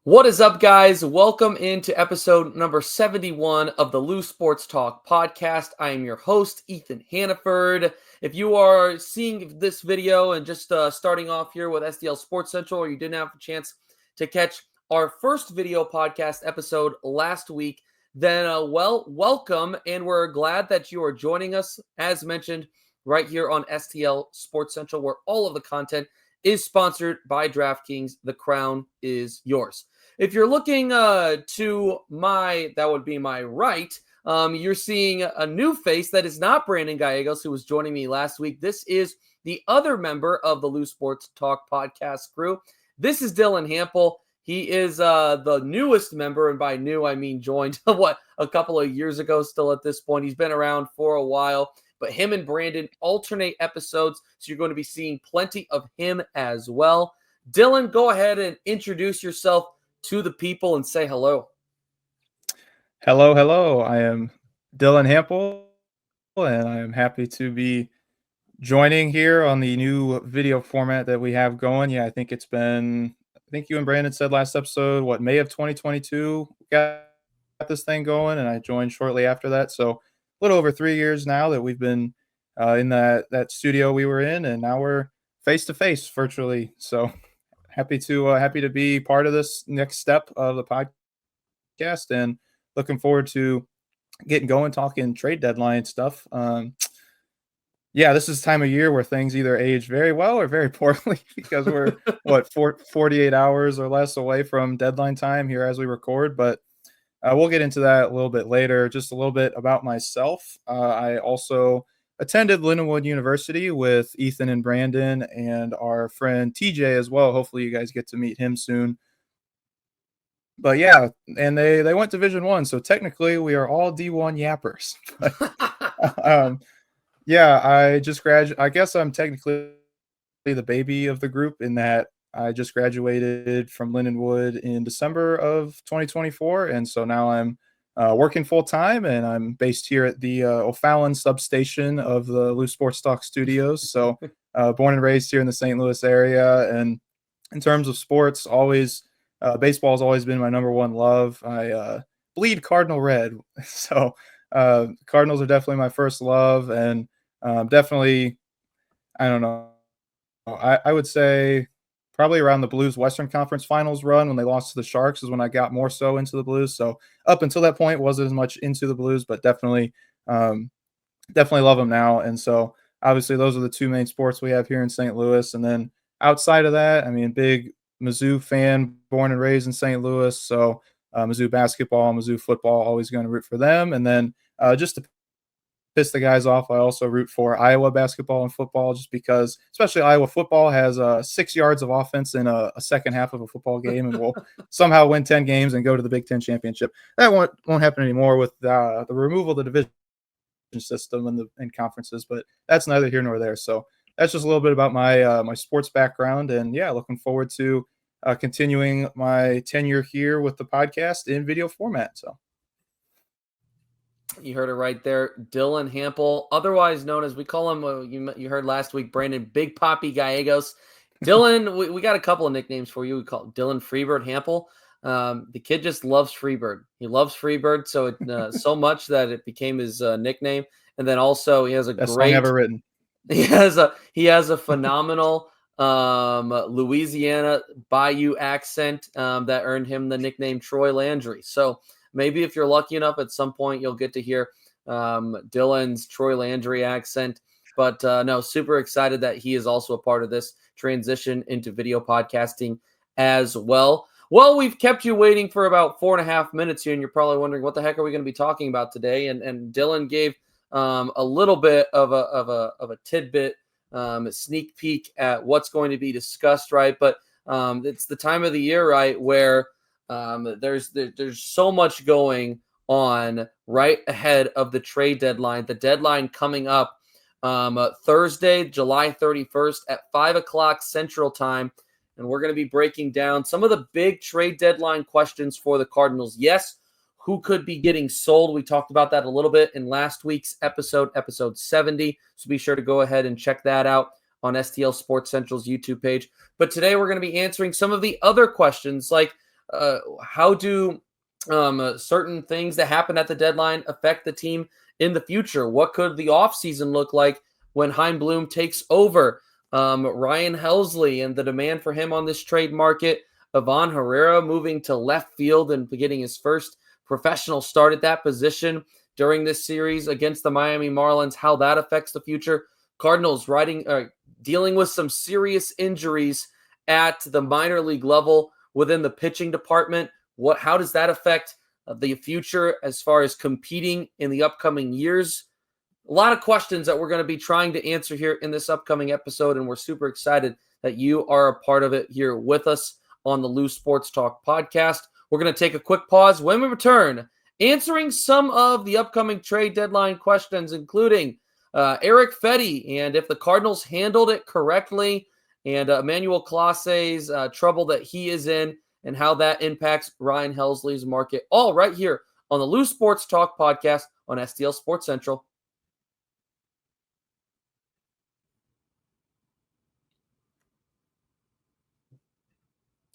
What is up, guys? Welcome into episode number 71 of the Loose Sports Talk podcast. I am your host, Ethan Hannaford. If you are seeing this video and just starting off here with STL Sports Central, or you didn't have a chance to catch our first video podcast episode last week, then welcome, and we're glad that you are joining us, as mentioned, right here on STL Sports Central, where all of the content is sponsored by DraftKings. The crown is yours. If you're looking to that would be my right, you're seeing a new face that is not Brandon Gallegos, who was joining me last week. This is the other member of the Loose Sports Talk podcast crew. This is Dylan Hampel. He is the newest member, and by new, I mean joined, a couple of years ago still at this point. He's been around for a while, but him and Brandon alternate episodes, so you're going to be seeing plenty of him as well. Dylan, go ahead and introduce yourself to the people and say hello. Hello. I am Dylan Hampel, and I am happy to be joining here on the new video format that we have going. Yeah, I think you and Brandon said last episode, May of 2022, we got this thing going, and I joined shortly after that. So a little over 3 years now that we've been in that studio we were in, and now we're face-to-face virtually. So happy to be part of this next step of the podcast, and looking forward to getting going, talking trade deadline stuff. This is the time of year where things either age very well or very poorly because we're 48 hours or less away from deadline time here as we record. But we'll get into that a little bit later. Just a little bit about myself. I also attended Lindenwood University with Ethan and Brandon and our friend TJ as well. Hopefully you guys get to meet him soon. But yeah, and they went Division I, so technically we are all D1 yappers. But, I just graduated. I guess I'm technically the baby of the group in that I just graduated from Lindenwood in December of 2024, and so now I'm working full time, and I'm based here at the O'Fallon substation of the Loose Sports Talk Studios. So born and raised here in the St. Louis area, and in terms of sports, baseball has always been my number one love. I bleed Cardinal red, so Cardinals are definitely my first love, and definitely, I don't know, I would say probably around the Blues Western Conference Finals run when they lost to the Sharks is when I got more so into the Blues. So up until that point, wasn't as much into the Blues, but definitely love them now. And so obviously those are the two main sports we have here in St. Louis. And then outside of that, I mean, big Mizzou fan, born and raised in St. Louis. So Mizzou basketball, Mizzou football, always going to root for them. And then just to piss the guys off, I also root for Iowa basketball and football, just because, especially Iowa football has 6 yards of offense in a second half of a football game, and will somehow win 10 games and go to the Big Ten championship. That won't happen anymore with the removal of the division system and conferences, but that's neither here nor there. So that's just a little bit about my sports background, and looking forward to continuing my tenure here with the podcast in video format. So. You heard it right there. Dylan Hampel, otherwise known as, we call him, you heard last week, Brandon, Big Papi Gallegos. Dylan, we got a couple of nicknames for you. We call Dylan Freebird Hampel. The kid just loves Freebird. He loves Freebird so much that it became his nickname. And then also he has Best song ever written. He has a phenomenal Louisiana Bayou accent that earned him the nickname Troy Landry. So maybe if you're lucky enough, at some point you'll get to hear Dylan's Troy Landry accent. But no, super excited that he is also a part of this transition into video podcasting as well. Well, we've kept you waiting for about 4.5 minutes here, and you're probably wondering what the heck are we going to be talking about today. And Dylan gave a little bit of a tidbit, a sneak peek at what's going to be discussed, right? But it's the time of the year, right, where there's so much going on right ahead of the trade deadline. The deadline coming up Thursday, July 31st at 5 o'clock Central Time. And we're going to be breaking down some of the big trade deadline questions for the Cardinals. Yes, who could be getting sold? We talked about that a little bit in last week's episode 70. So be sure to go ahead and check that out on STL Sports Central's YouTube page. But today we're going to be answering some of the other questions, like How do certain things that happen at the deadline affect the team in the future? What could the offseason look like when Hein Bloom takes over? Ryan Helsley and the demand for him on this trade market. Ivan Herrera moving to left field and getting his first professional start at that position during this series against the Miami Marlins, how that affects the future. Cardinals dealing with some serious injuries at the minor league level within the pitching department. How does that affect the future as far as competing in the upcoming years? A lot of questions that we're going to be trying to answer here in this upcoming episode, and we're super excited that you are a part of it here with us on the Loose Sports Talk podcast. We're going to take a quick pause. When we return, answering some of the upcoming trade deadline questions, including Erick Fedde and if the Cardinals handled it correctly, and Emmanuel Clase's trouble that he is in, and how that impacts Ryan Helsley's market. All right here on the Loose Sports Talk podcast on STL Sports Central.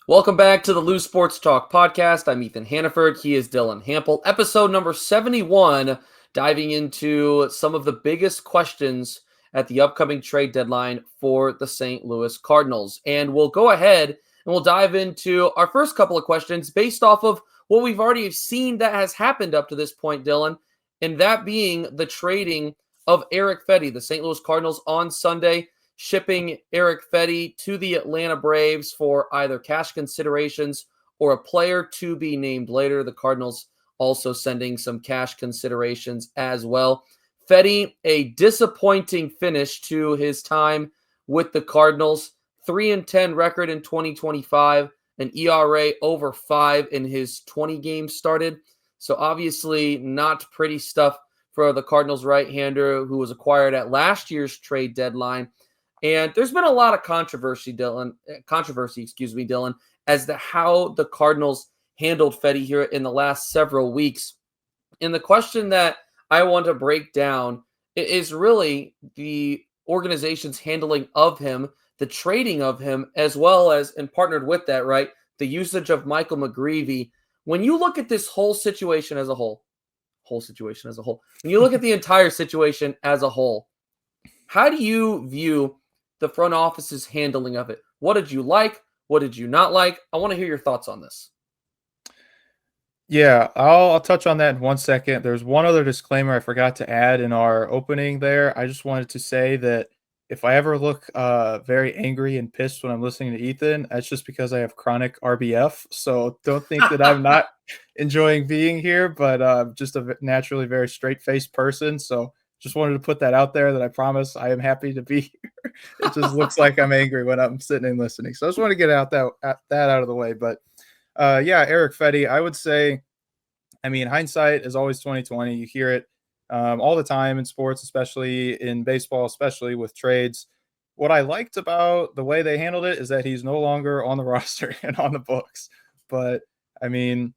Welcome back to the Loose Sports Talk podcast. I'm Ethan Hannaford. He is Dylan Hampel. Episode number 71, diving into some of the biggest questions at the upcoming trade deadline for the St. Louis Cardinals. And we'll go ahead and we'll dive into our first couple of questions based off of what we've already seen that has happened up to this point, Dylan, and that being the trading of Erick Fedde. The St. Louis Cardinals on Sunday shipping Erick Fedde to the Atlanta Braves for either cash considerations or a player to be named later. The Cardinals also sending some cash considerations as well. Fedde, a disappointing finish to his time with the Cardinals. 3-10 record in 2025, an ERA over 5 in his 20 games started. So obviously not pretty stuff for the Cardinals right-hander who was acquired at last year's trade deadline. And there's been a lot of controversy, Dylan, as to how the Cardinals handled Fedde here in the last several weeks. And the question that I want to break down is really the organization's handling of him, the trading of him, as well as, and partnered with that, right, the usage of Michael McGreevy. When you look at this whole situation as a whole, when you look at the entire situation as a whole, how do you view the front office's handling of it? What did you like? What did you not like? I want to hear your thoughts on this. Yeah, I'll touch on that in 1 second. There's one other disclaimer I forgot to add in our opening there. I just wanted to say that if I ever look very angry and pissed when I'm listening to Ethan, that's just because I have chronic RBF. So don't think that I'm not enjoying being here, but just a naturally very straight-faced person. So just wanted to put that out there that I promise I am happy to be here. It just looks like I'm angry when I'm sitting and listening. So I just want to get that out of the way. But yeah, Erick Fedde, I would say, I mean, hindsight is always 2020. You hear it all the time in sports, especially in baseball, especially with trades. What I liked about the way they handled it is that he's no longer on the roster and on the books. But I mean,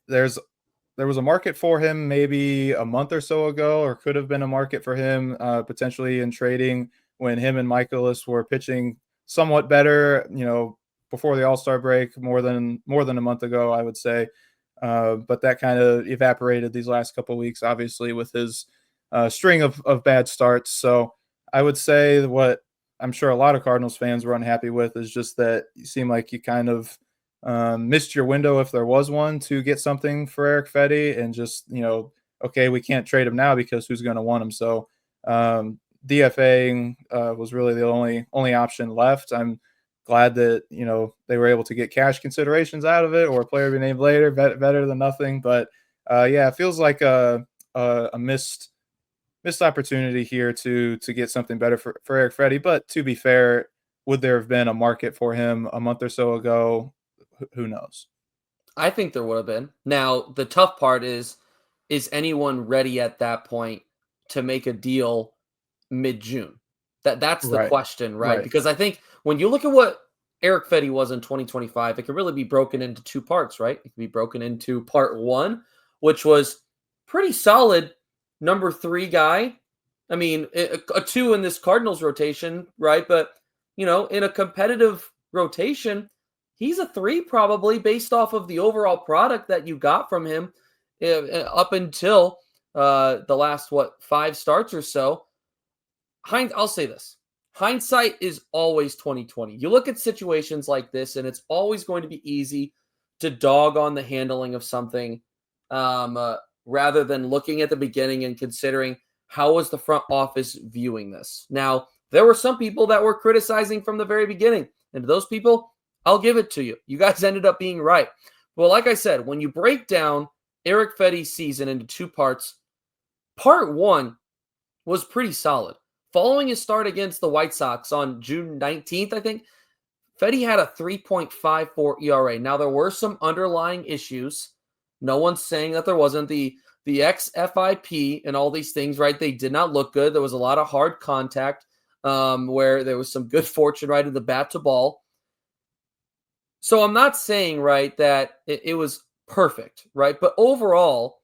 there was a market for him maybe a month or so ago, or could have been a market for him potentially in trading when him and Michaelis were pitching somewhat better, before the All-Star break, more than a month ago, I would say. But that kind of evaporated these last couple of weeks, obviously, with his string of bad starts. So I would say what I'm sure a lot of Cardinals fans were unhappy with is just that you seem like you kind of missed your window, if there was one, to get something for Erick Fedde, and just, okay, we can't trade him now because who's going to want him? So DFAing was really the only option left. I'm glad that they were able to get cash considerations out of it, or a player to be named later, better than nothing. But yeah, it feels like a missed opportunity here to get something better for Erick Fedde. But to be fair, would there have been a market for him a month or so ago? Who knows? I think there would have been. Now, the tough part is anyone ready at that point to make a deal mid-June? That's the Right. question, right? Right. Because I think when you look at what Erick Fedde was in 2025, it can really be broken into two parts, right? It can be broken into part one, which was pretty solid number 3 guy. I mean, a 2 in this Cardinals rotation, right? But, in a competitive rotation, he's a 3 probably based off of the overall product that you got from him up until the last, 5 starts or so. I'll say this. Hindsight is always 2020. You look at situations like this, and it's always going to be easy to dog on the handling of something rather than looking at the beginning and considering how was the front office viewing this. Now, there were some people that were criticizing from the very beginning, and to those people, I'll give it to you. You guys ended up being right. Well, like I said, when you break down Erick Fedde's season into 2 parts, part 1 was pretty solid. Following his start against the White Sox on June 19th, I think, Fedde had a 3.54 ERA. Now, there were some underlying issues. No one's saying that there wasn't. The XFIP and all these things, right? They did not look good. There was a lot of hard contact where there was some good fortune, right, in the bat to ball. So I'm not saying, right, that it was perfect, right? But overall,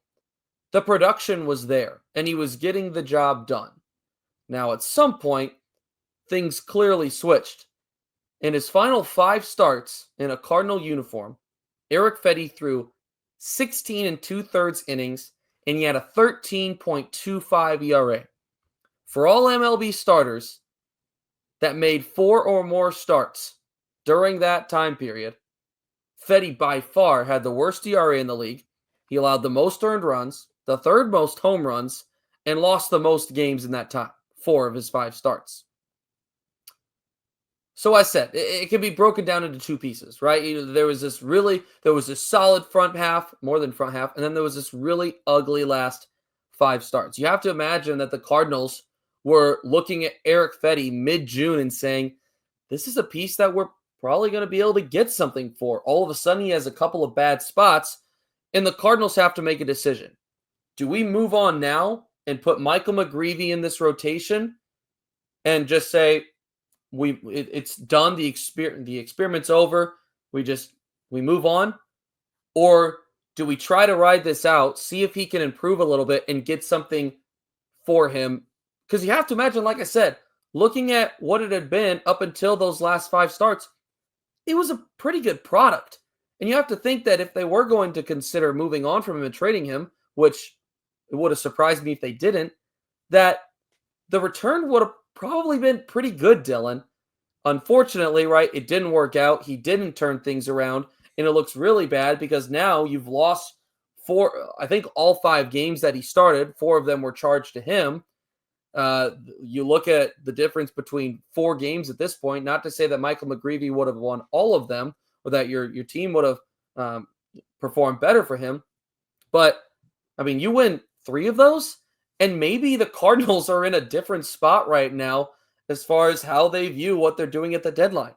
the production was there, and he was getting the job done. Now, at some point, things clearly switched. In his final 5 starts in a Cardinal uniform, Erick Fedde threw 16 2/3 innings, and he had a 13.25 ERA. For all MLB starters that made 4 or more starts during that time period, Fedde by far had the worst ERA in the league. He allowed the most earned runs, the 3rd most home runs, and lost the most games in that time. 4 of his 5 starts. So I said, it can be broken down into 2 pieces, right? There was this solid front half, more than front half, and then there was this really ugly last 5 starts. You have to imagine that the Cardinals were looking at Erick Fedde mid-June and saying, this is a piece that we're probably going to be able to get something for. All of a sudden, he has a couple of bad spots, and the Cardinals have to make a decision. Do we move on now and put Michael McGreevy in this rotation and just say, it's done, the experiment's over, we move on? Or do we try to ride this out, see if he can improve a little bit and get something for him? Because you have to imagine, like I said, looking at what it had been up until those last 5 starts, it was a pretty good product. And you have to think that if they were going to consider moving on from him and trading him, which it would have surprised me if they didn't, that the return would have probably been pretty good, Dylan. Unfortunately, right, it didn't work out. He didn't turn things around, and it looks really bad because now you've lost 4, I think all 5 games that he started, 4 of them were charged to him. You look at the difference between 4 games at this point, not to say that Michael McGreevy would have won all of them or that your team would have performed better for him. But, I mean, you win 3 of those, and maybe the Cardinals are in a different spot right now as far as how they view what they're doing at the deadline.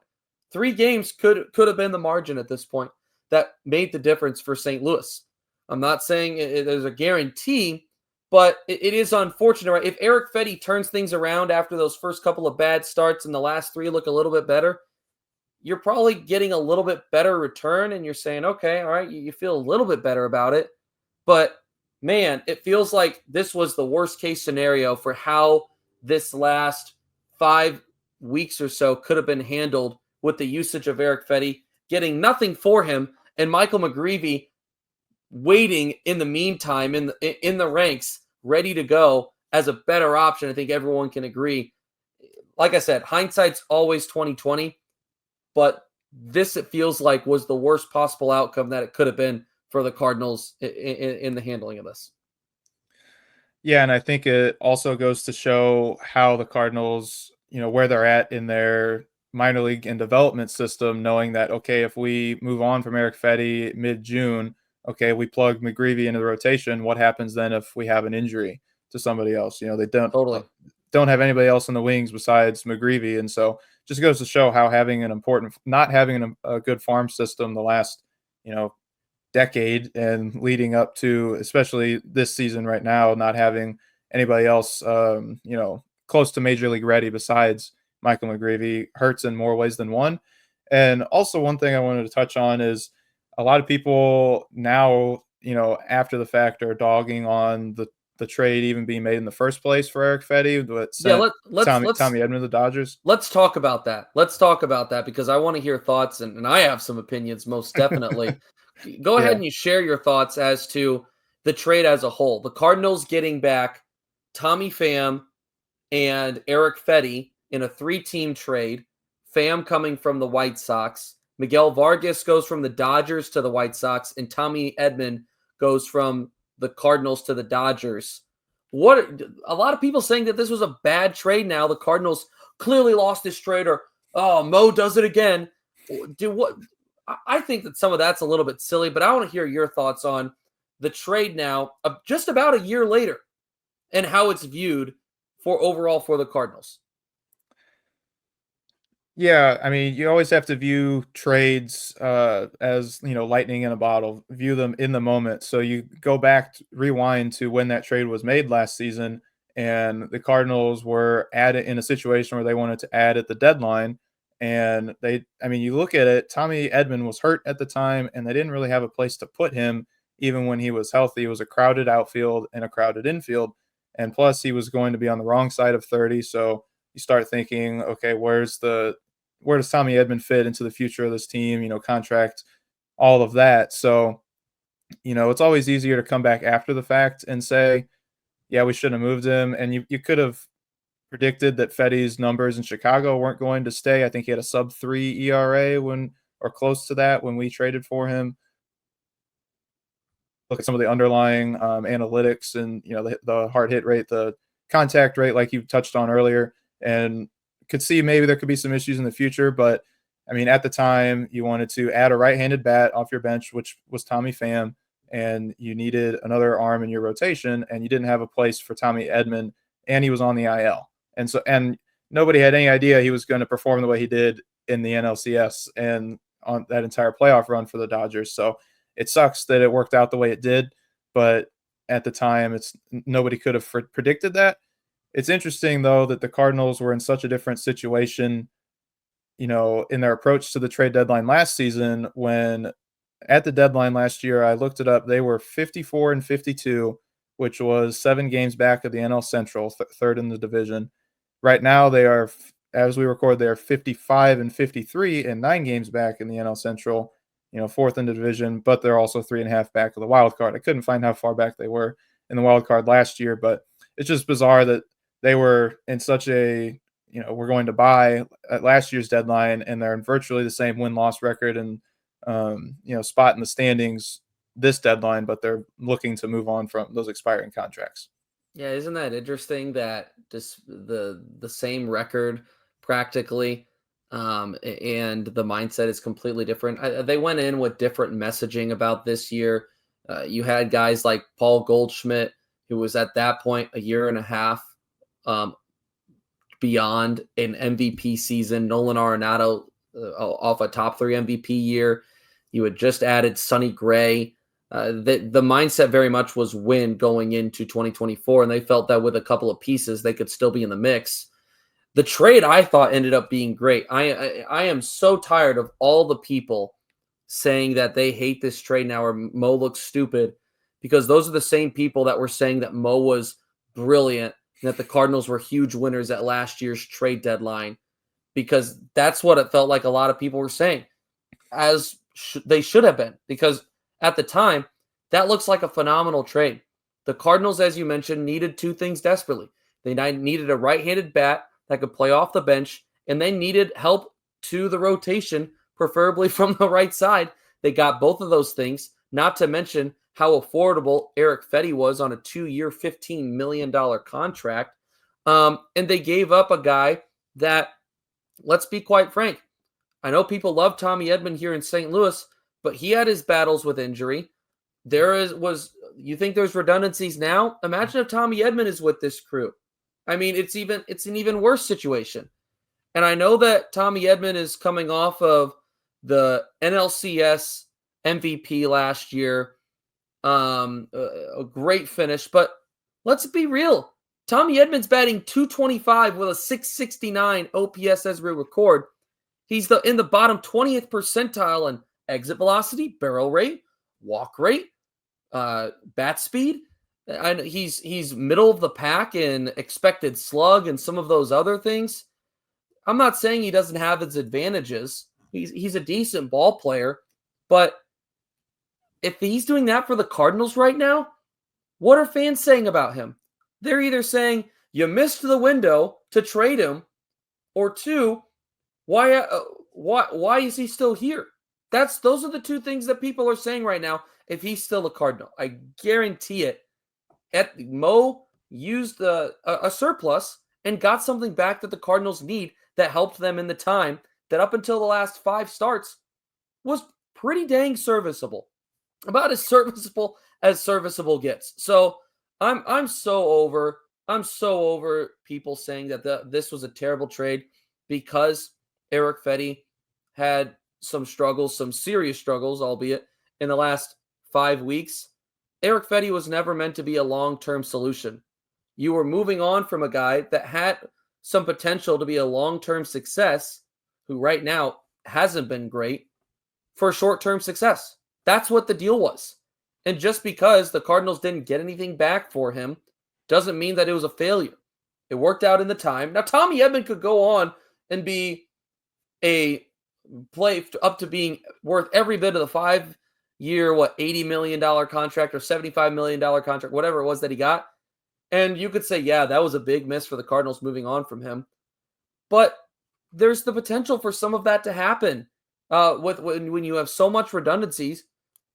3 games could have been the margin at this point that made the difference for St. Louis. I'm not saying there's a guarantee, but it is unfortunate, right? If Erick Fedde turns things around after those first couple of bad starts and the last 3 look a little bit better, you're probably getting a little bit better return, and you're saying, okay, all right, you feel a little bit better about it. But, man, it feels like this was the worst case scenario for how this last 5 weeks or so could have been handled with the usage of Erick Fedde, getting nothing for him, and Michael McGreevy waiting in the meantime in the ranks, ready to go as a better option. I think everyone can agree. Like I said, hindsight's always 2020, but this, it feels like, was the worst possible outcome that it could have been for the Cardinals in the handling of this. Yeah, and I think it also goes to show how the Cardinals, where they're at in their minor league and development system, knowing that, okay, if we move on from Erick Fedde mid-June, okay, we plug McGreevy into the rotation. What happens then if we have an injury to somebody else? They Totally. don't have anybody else in the wings besides McGreevy, and so just goes to show how not having a good farm system the last, decade and leading up to, especially this season right now, not having anybody else, close to major league ready besides Michael McGreevy hurts in more ways than one. And also, one thing I wanted to touch on is a lot of people now, after the fact, are dogging on the the trade even being made in the first place for Erick Fedde, what Yeah, sent Tommy Edman to the Dodgers. let's talk about that. Let's talk about that because I want to hear thoughts, and I have some opinions, most definitely. Go ahead Yeah. and you share your thoughts as to the trade as a whole. The Cardinals getting back Tommy Pham and Erick Fedde in a 3-team trade. Pham coming from the White Sox. Miguel Vargas goes from the Dodgers to the White Sox, and Tommy Edman goes from the Cardinals to the Dodgers. What a lot of people saying that this was a bad trade now. The Cardinals clearly lost this trade, or Mo does it again. I think that some of that's a little bit silly, but I want to hear your thoughts on the trade now, just about a year later, and how it's viewed for overall for the Cardinals. Yeah, I mean, you always have to view trades as, lightning in a bottle, view them in the moment. So you go back, rewind to when that trade was made last season, and the Cardinals were in a situation where they wanted to add at the deadline. And you look at it, Tommy Edman was hurt at the time, and they didn't really have a place to put him, even when he was healthy. It was a crowded outfield and a crowded infield. And plus, he was going to be on the wrong side of 30. So you start thinking, okay, where does Tommy Edman fit into the future of this team, contract, all of that. So, it's always easier to come back after the fact and say, yeah, we shouldn't have moved him. And you could have predicted that Fedde's numbers in Chicago weren't going to stay. I think he had a sub-3 ERA or close to that when we traded for him. Look at some of the underlying analytics and, the hard hit rate, the contact rate, like you touched on earlier, and could see maybe there could be some issues in the future. But at the time, you wanted to add a right-handed bat off your bench, which was Tommy Pham, and you needed another arm in your rotation, and you didn't have a place for Tommy Edman, and he was on the IL. And nobody had any idea he was going to perform the way he did in the NLCS and on that entire playoff run for the Dodgers. So it sucks that it worked out the way it did, but at the time, nobody could have predicted that. It's interesting, though, that the Cardinals were in such a different situation, in their approach to the trade deadline last season, when at the deadline last year, I looked it up, they were 54-52, which was 7 games back of the NL Central, third in the division. Right now, they are, as we record, they are 55-53 and 9 games back in the NL Central, fourth in the division, but they're also 3.5 back of the wild card. I couldn't find how far back they were in the wild card last year, but it's just bizarre that they were in such a, we're going to buy at last year's deadline, and they're in virtually the same win-loss record and, spot in the standings this deadline, but they're looking to move on from those expiring contracts. Yeah, isn't that interesting that just the same record practically, and the mindset is completely different. They went in with different messaging about this year. You had guys like Paul Goldschmidt, who was at that point a year and a half beyond an MVP season. Nolan Arenado off a top 3 MVP year. You had just added Sonny Gray. The mindset very much was win going into 2024, and they felt that with a couple of pieces, they could still be in the mix. The trade, I thought, ended up being great. I am so tired of all the people saying that they hate this trade now or Mo looks stupid, because those are the same people that were saying that Mo was brilliant and that the Cardinals were huge winners at last year's trade deadline, because that's what it felt like a lot of people were saying, as they should have been, because at the time, that looks like a phenomenal trade. The Cardinals, as you mentioned, needed 2 things desperately. They needed a right-handed bat that could play off the bench, and they needed help to the rotation, preferably from the right side. They got both of those things, not to mention how affordable Erick Fedde was on a 2-year, $15 million contract. And they gave up a guy that, let's be quite frank, I know people love Tommy Edman here in St. Louis, but he had his battles with injury. You think there's redundancies now? Imagine if Tommy Edman is with this crew. It's an even worse situation. And I know that Tommy Edman is coming off of the NLCS MVP last year, a great finish. But let's be real. Tommy Edman's batting .225 with a .669 OPS as we record. He's in the bottom 20th percentile in exit velocity, barrel rate, walk rate, bat speed. I know he's middle of the pack in expected slug and some of those other things. I'm not saying he doesn't have his advantages. He's a decent ball player, but if he's doing that for the Cardinals right now, what are fans saying about him? They're either saying you missed the window to trade him, or two, why is he still here? Those are the two things that people are saying right now. If he's still a Cardinal, I guarantee it. Mo used a surplus and got something back that the Cardinals need that helped them in the time that up until the last 5 starts was pretty dang serviceable. About as serviceable gets. So I'm so over people saying that this was a terrible trade because Erick Fedde had some struggles, some serious struggles, albeit in the last 5 weeks. Erick Fedde was never meant to be a long-term solution. You were moving on from a guy that had some potential to be a long-term success, who right now hasn't been great, for short-term success. That's what the deal was. And just because the Cardinals didn't get anything back for him doesn't mean that it was a failure. It worked out in the time. Now, Tommy Edman could go on and be a play up to being worth every bit of the 5-year, $80 million contract or $75 million contract, whatever it was that he got. And you could say, yeah, that was a big miss for the Cardinals moving on from him. But there's the potential for some of that to happen when you have so much redundancies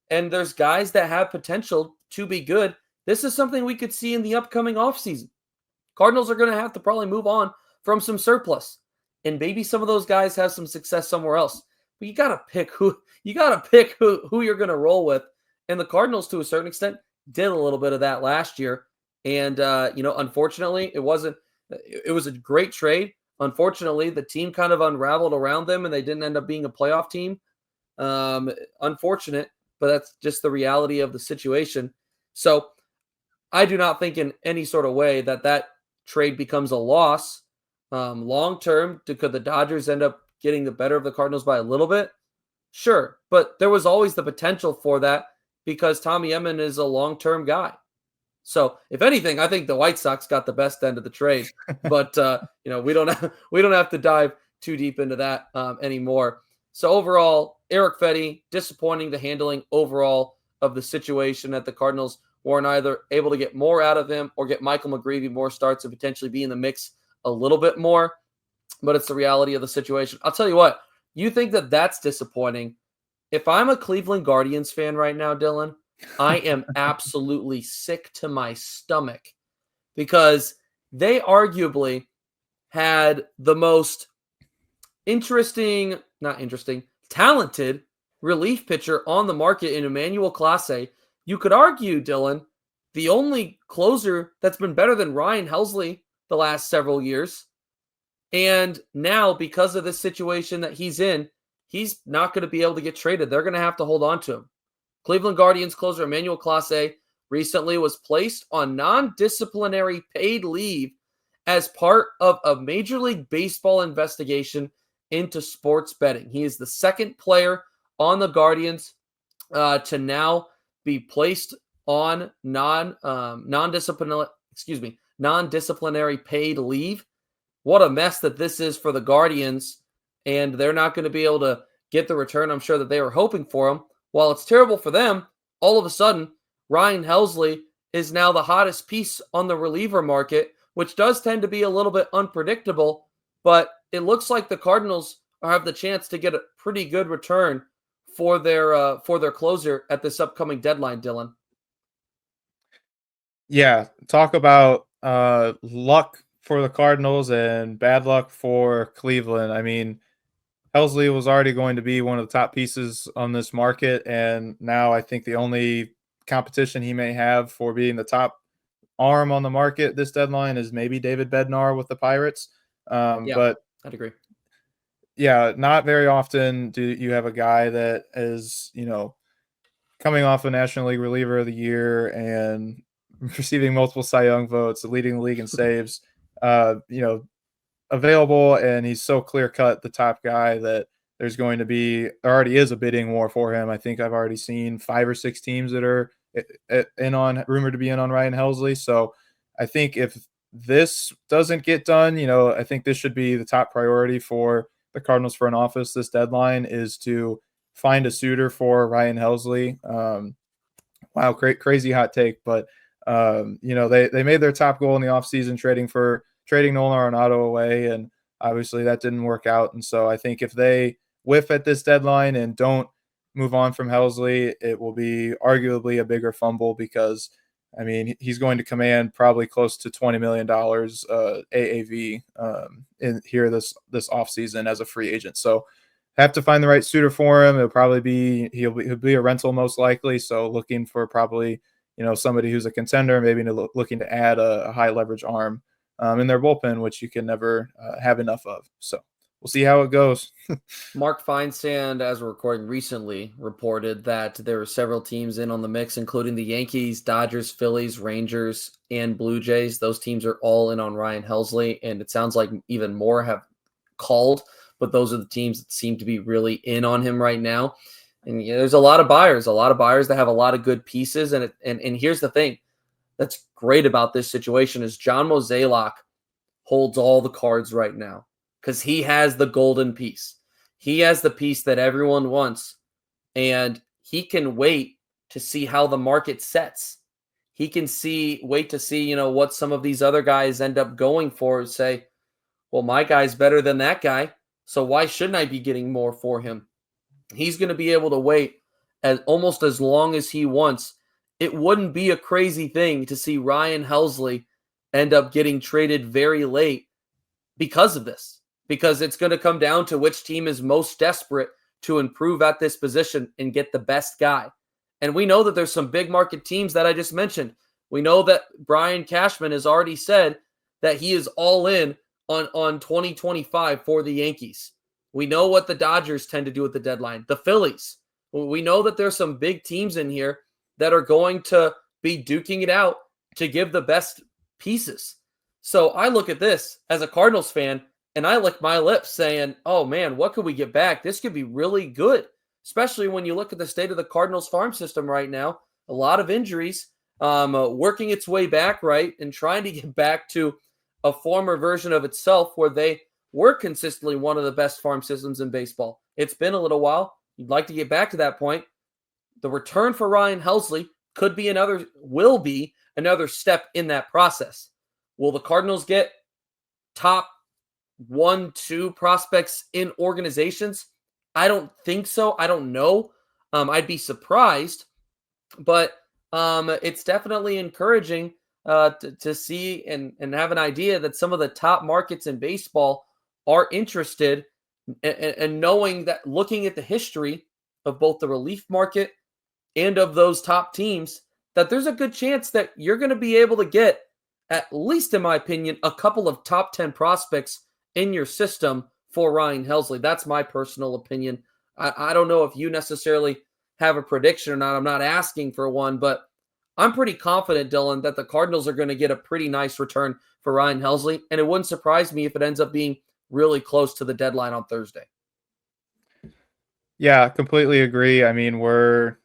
and there's guys that have potential to be good. This is something we could see in the upcoming offseason. Cardinals are going to have to probably move on from some surplus. And maybe some of those guys have some success somewhere else. But you got to pick who you're going to roll with. And the Cardinals, to a certain extent, did a little bit of that last year. And unfortunately, it was a great trade. Unfortunately, the team kind of unraveled around them and they didn't end up being a playoff team. Unfortunate, but that's just the reality of the situation. So I do not think in any sort of way that trade becomes a loss. Long term, could the Dodgers end up getting the better of the Cardinals by a little bit? Sure, but there was always the potential for that because Tommy Edman is a long-term guy. So, if anything, I think the White Sox got the best end of the trade. But we don't have to dive too deep into that anymore. So overall, Erick Fedde, disappointing the handling overall of the situation that the Cardinals weren't either able to get more out of him or get Michael McGreevy more starts and potentially be in the mix a little bit more. But it's the reality of the situation. I'll tell you what, you think that that's disappointing. If I'm a Cleveland Guardians fan right now, Dylan, I am absolutely sick to my stomach because they arguably had the most talented relief pitcher on the market in Emmanuel Clase. You could argue, Dylan, the only closer that's been better than Ryan Helsley the last several years. And now, because of this situation that he's in, he's not going to be able to get traded. They're going to have to hold on to him. Cleveland Guardians closer Emmanuel Clase recently was placed on non-disciplinary paid leave as part of a Major League Baseball investigation into sports betting. He is the second player on the Guardians to now be placed on non-disciplinary paid leave. What a mess that this is for the Guardians, and they're not going to be able to get the return I'm sure that they were hoping for him. While it's terrible for them, all of a sudden, Ryan Helsley is now the hottest piece on the reliever market, which does tend to be a little bit unpredictable, but it looks like the Cardinals have the chance to get a pretty good return for their closer at this upcoming deadline, Dylan. Yeah, talk about luck for the Cardinals and bad luck for Cleveland. I mean, Helsley was already going to be one of the top pieces on this market, and now I think the only competition he may have for being the top arm on the market this deadline is maybe David Bednar with the Pirates. But I'd agree. Yeah, not very often do you have a guy that is, coming off a National League Reliever of the Year and receiving multiple Cy Young votes, leading the league in saves, available, and he's so clear-cut the top guy that there already is a bidding war for him. I think I've already seen 5 or 6 teams that are rumored to be in on Ryan Helsley. So I think if this doesn't get done, I think this should be the top priority for the Cardinals front office. This deadline is to find a suitor for Ryan Helsley. Wow, crazy hot take, but they made their top goal in the offseason trading Nolan Arenado away, and obviously that didn't work out. And so I think if they whiff at this deadline and don't move on from Helsley, it will be arguably a bigger fumble because, I mean, he's going to command probably close to $20 million AAV in here this offseason as a free agent. So have to find the right suitor for him. It'll probably be he'll be a rental most likely. So looking for probably somebody who's a contender, maybe looking to add a high leverage arm in their bullpen, which you can never have enough of. So we'll see how it goes. Mark Feinsand, as we're recording recently, reported that there were several teams in on the mix, including the Yankees, Dodgers, Phillies, Rangers, and Blue Jays. Those teams are all in on Ryan Helsley, and it sounds like even more have called, but those are the teams that seem to be really in on him right now. And there's a lot of buyers that have a lot of good pieces. And here's the thing that's great about this situation is John Mozeliak holds all the cards right now because he has the golden piece. He has the piece that everyone wants, and he can wait to see how the market sets. He can wait to see, what some of these other guys end up going for, say, well, my guy's better than that guy, so why shouldn't I be getting more for him? He's going to be able to wait almost as long as he wants. It wouldn't be a crazy thing to see Ryan Helsley end up getting traded very late because of this, because it's going to come down to which team is most desperate to improve at this position and get the best guy. And we know that there's some big market teams that I just mentioned. We know that Brian Cashman has already said that he is all in on 2025 for the Yankees. We know what the Dodgers tend to do at the deadline. The Phillies. We know that there's some big teams in here that are going to be duking it out to give the best pieces. So I look at this as a Cardinals fan, and I lick my lips saying, oh man, what could we get back? This could be really good, especially when you look at the state of the Cardinals farm system right now. A lot of injuries, working its way back, right, and trying to get back to a former version of itself where they were consistently one of the best farm systems in baseball. It's been a little while. You'd like to get back to that point. The return for Ryan Helsley will be another step in that process. Will the Cardinals get top 1-2 prospects in organizations? I don't think so. I don't know. I'd be surprised, but it's definitely encouraging to see and have an idea that some of the top markets in baseball are interested, and knowing that, looking at the history of both the relief market and of those top teams, that there's a good chance that you're going to be able to get, at least in my opinion, a couple of top 10 prospects in your system for Ryan Helsley. That's my personal opinion. I don't know if you necessarily have a prediction or not. I'm not asking for one, but I'm pretty confident, Dylan, that the Cardinals are going to get a pretty nice return for Ryan Helsley, and it wouldn't surprise me if it ends up being really close to the deadline on Thursday. Yeah, completely agree. I mean, we're,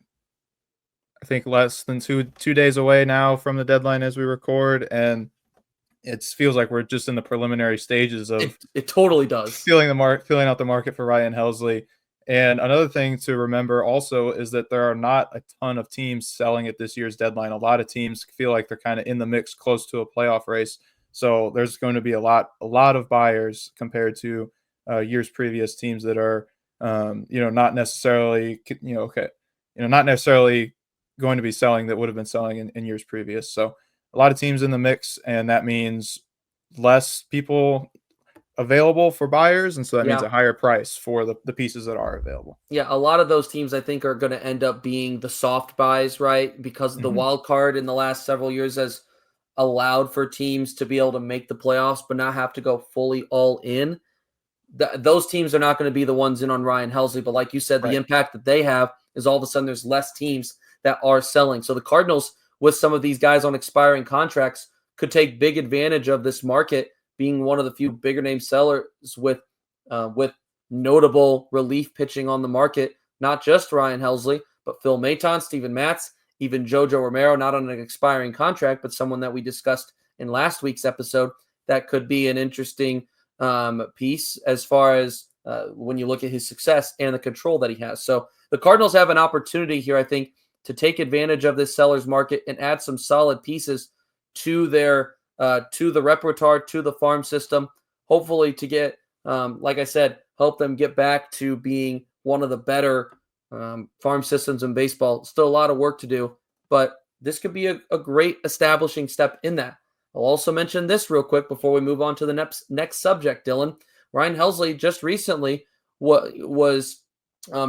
I think, less than two days away now from the deadline as we record, and it feels like we're just in the preliminary stages of it totally does feeling out the market for Ryan Helsley. And another thing to remember also is that there are not a ton of teams selling at this year's deadline. A lot of teams feel like they're kind of in the mix, close to a playoff race. So there's going to be a lot of buyers compared to years previous, teams that are not necessarily going to be selling that would have been selling in years previous. So a lot of teams in the mix, and that means less people available for buyers, and so that means a higher price for the pieces that are available. Yeah, a lot of those teams I think are going to end up being the soft buys, right? Because the wild card in the last several years has allowed for teams to be able to make the playoffs but not have to go fully all in. Those teams are not going to be the ones in on Ryan Helsley, but like you said, the impact that they have is all of a sudden there's less teams that are selling. So the Cardinals, with some of these guys on expiring contracts, could take big advantage of this market, being one of the few bigger name sellers with notable relief pitching on the market. Not just Ryan Helsley, but Phil Maton, Steven Matz, even Jojo Romero, not on an expiring contract, but someone that we discussed in last week's episode that could be an interesting piece as far as when you look at his success and the control that he has. So the Cardinals have an opportunity here, I think, to take advantage of this seller's market and add some solid pieces to their to the repertoire, to the farm system, hopefully to get, like I said, help them get back to being one of the better farm systems in baseball. Still a lot of work to do, but this could be a great establishing step in that. I'll also mention this real quick before we move on to the next subject, Dylan. Ryan Helsley just recently was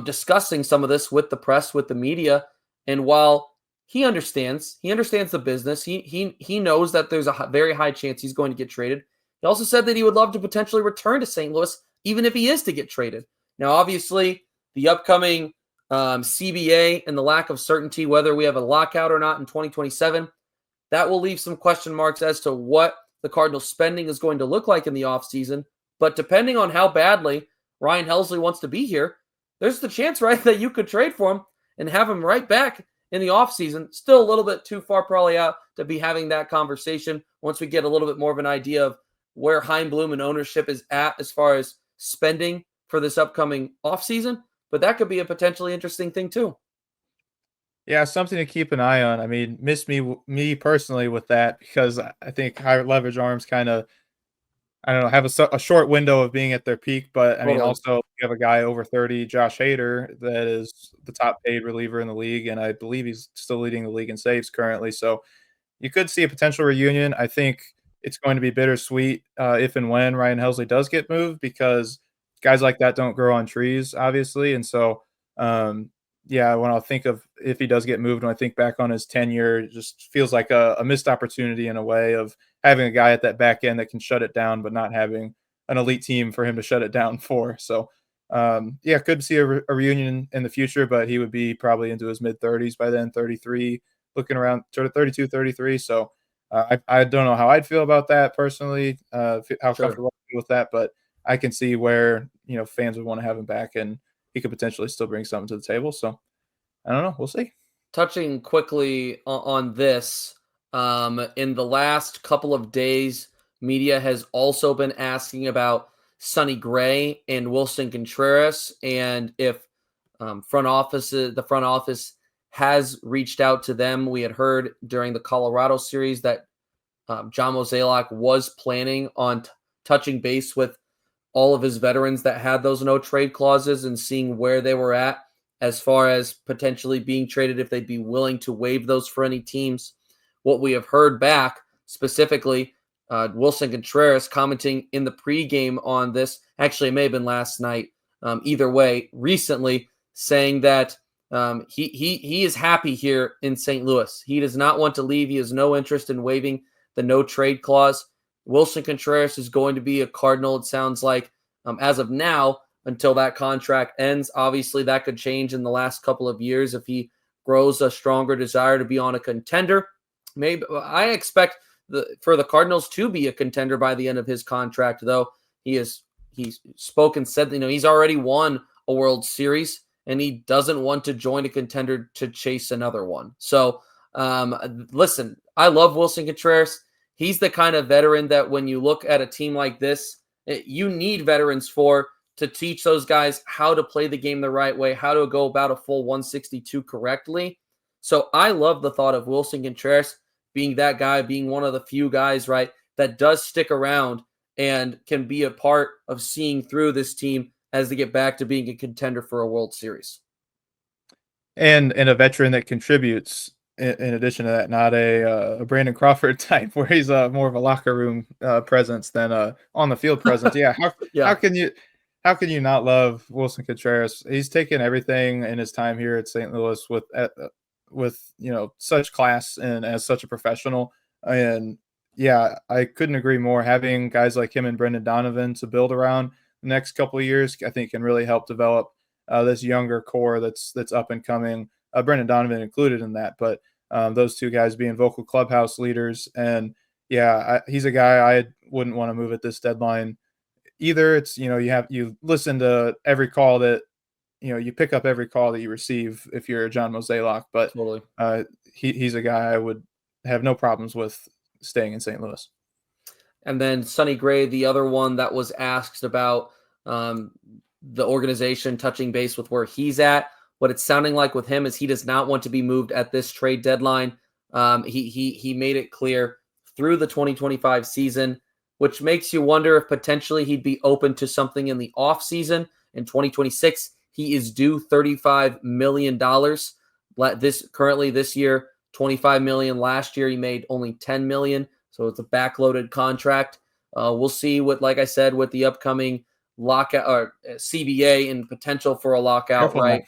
discussing some of this with the press, with the media, and while he understands the business, he knows that there's a very high chance he's going to get traded. He also said that he would love to potentially return to St. Louis, even if he is to get traded. Now, obviously, the upcoming CBA and the lack of certainty whether we have a lockout or not in 2027, that will leave some question marks as to what the Cardinals' spending is going to look like in the offseason. But depending on how badly Ryan Helsley wants to be here, there's the chance, right, that you could trade for him and have him right back in the offseason. Still a little bit too far probably out to be having that conversation once we get a little bit more of an idea of where Chaim Bloom and ownership is at as far as spending for this upcoming offseason. But that could be a potentially interesting thing too. Yeah, something to keep an eye on. I mean, miss me personally with that because I think higher leverage arms kind of, I don't know, have a short window of being at their peak. But I mean, Totally. also you have a guy over 30, Josh Hader, that is the top paid reliever in the league, and I believe he's still leading the league in saves currently. So you could see a potential reunion. I think it's going to be bittersweet if and when Ryan Helsley does get moved because guys like that don't grow on trees, obviously. And so, yeah, when I think of if he does get moved, when I think back on his tenure, it just feels like a missed opportunity in a way of having a guy at that back end that can shut it down, but not having an elite team for him to shut it down for. So, yeah, could see a reunion in the future, but he would be probably into his mid 30s by then, 33, looking around sort of 32, 33. So I don't know how I'd feel about that personally, how Sure. comfortable I feel with that, but I can see where, fans would want to have him back and he could potentially still bring something to the table. So I don't know. We'll see. Touching quickly on this, in the last couple of days, media has also been asking about Sonny Gray and Willson Contreras, and if the front office has reached out to them. We had heard during the Colorado series that John Mozeliak was planning on touching base with all of his veterans that had those no trade clauses and seeing where they were at as far as potentially being traded, if they'd be willing to waive those for any teams. What we have heard back, specifically Willson Contreras commenting in the pregame on this, actually it may have been last night, either way, recently, saying that he is happy here in St. Louis. He does not want to leave. He has no interest in waiving the no trade clause. Willson Contreras is going to be a Cardinal, it sounds like, as of now, until that contract ends. Obviously, that could change in the last couple of years if he grows a stronger desire to be on a contender. Maybe I expect for the Cardinals to be a contender by the end of his contract, though. He's spoken, said, he's already won a World Series, and he doesn't want to join a contender to chase another one. So, listen, I love Willson Contreras. He's the kind of veteran that when you look at a team like this, you need veterans to teach those guys how to play the game the right way, how to go about a full 162 correctly. So I love the thought of Willson Contreras being that guy, being one of the few guys, right, that does stick around and can be a part of seeing through this team as they get back to being a contender for a World Series. And a veteran that contributes in addition to that, not a Brandon Crawford type where he's more of a locker room presence than a on the field presence. Yeah, how Yeah, can you how can you not love Willson Contreras? He's taken everything in his time here at St. Louis with such class and as such a professional. And yeah, I couldn't agree more. Having guys like him and Brendan Donovan to build around the next couple of years, I think can really help develop this younger core that's up and coming. Brendan Donovan included in that, but those two guys being vocal clubhouse leaders. And yeah, he's a guy I wouldn't want to move at this deadline either. It's you listen to every call that you pick up every call that you receive if you're John Mozeliak, but Totally. he's a guy I would have no problems with staying in St. Louis. And then Sonny Gray, the other one that was asked about the organization touching base with where he's at. What it's sounding like with him is he does not want to be moved at this trade deadline. He made it clear through the 2025 season, which makes you wonder if potentially he'd be open to something in the offseason. In 2026, he is due $35 million. This year, $25 million. Last year, he made only $10 million. So it's a backloaded contract. We'll see what, like I said, with the upcoming lockout or CBA and potential for a lockout, Careful right?